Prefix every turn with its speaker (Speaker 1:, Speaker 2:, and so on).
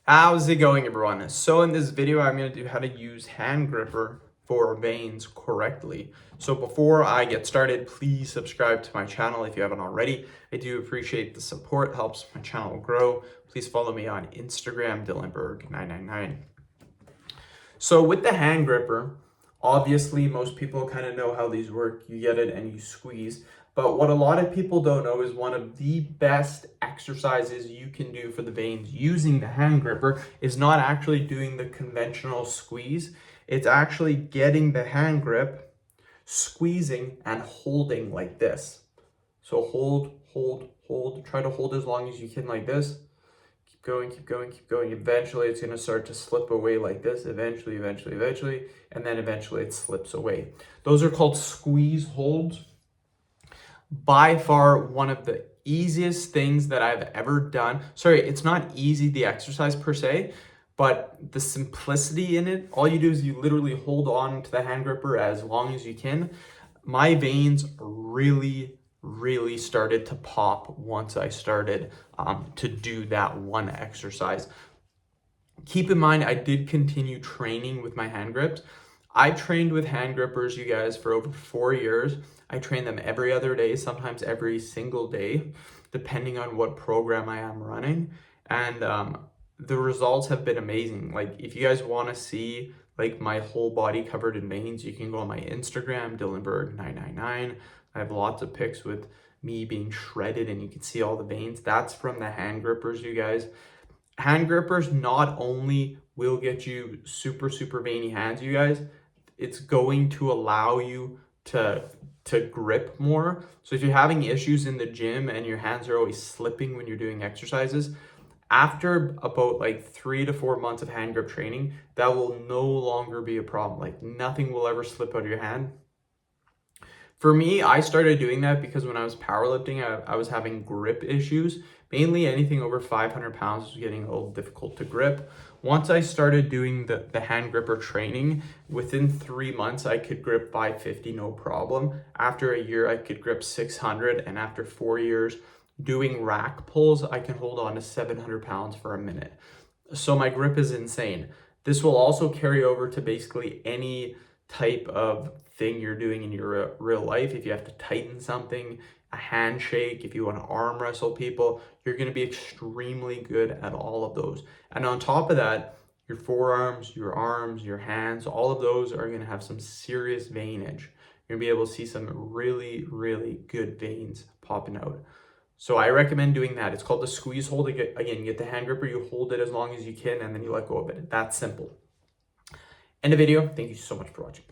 Speaker 1: How's it going, everyone? So in this video, I'm going to do how to use hand gripper for veins correctly. So before I get started, please subscribe to my channel if you haven't already. I do appreciate the support, helps my channel grow. Please follow me on Instagram, Dylanberg999. So with the hand gripper, obviously most people kind of know how these work. You get it and you squeeze. But what a lot of people don't know is one of the best exercises you can do for the veins using the hand gripper is not actually doing the conventional squeeze. It's actually getting the hand grip, squeezing and holding like this. So hold, hold, hold. Try to hold as long as you can like this. Keep going, keep going, keep going. Eventually it's going to start to slip away like this. Eventually, and then eventually it slips away. Those are called squeeze holds. By far one of the easiest things that I've ever done. Sorry, it's not easy, the exercise per se, but the simplicity in it. All you do is you literally hold on to the hand gripper as long as you can. My veins really started to pop once I started to do that one exercise. Keep in mind, I did continue training with my hand grips. I trained with hand grippers, you guys, for over 4 years. I train them every other day, sometimes every single day, depending on what program I am running. And the results have been amazing. Like, if you guys want to see like my whole body covered in veins, you can go on my Instagram, Dylanberg999. I have lots of pics with me being shredded and you can see all the veins. That's from the hand grippers, you guys. Hand grippers not only will get you super veiny hands, you guys, it's going to allow you to grip more. So if you're having issues in the gym and your hands are always slipping when you're doing exercises, after about like 3 to 4 months of hand grip training, that will no longer be a problem. Like, nothing will ever slip out of your hand. For me, I started doing that because when I was powerlifting, I was having grip issues. Mainly anything over 500 pounds was getting a little difficult to grip. Once I started doing the hand gripper training, within 3 months, I could grip 550, no problem. After a year, I could grip 600. And after 4 years doing rack pulls, I can hold on to 700 pounds for a minute. So my grip is insane. This will also carry over to basically any type of thing you're doing in your real life. If you have to tighten something, a handshake, if you want to arm wrestle people, you're going to be extremely good at all of those. And on top of that, your forearms, your arms, your hands, all of those are going to have some serious veinage. You're going to be able to see some really good veins popping out. So I recommend doing that. It's called the squeeze hold. Again, you get the hand gripper, you hold it as long as you can, and then you let go of it. That's simple. End of video. Thank you so much for watching.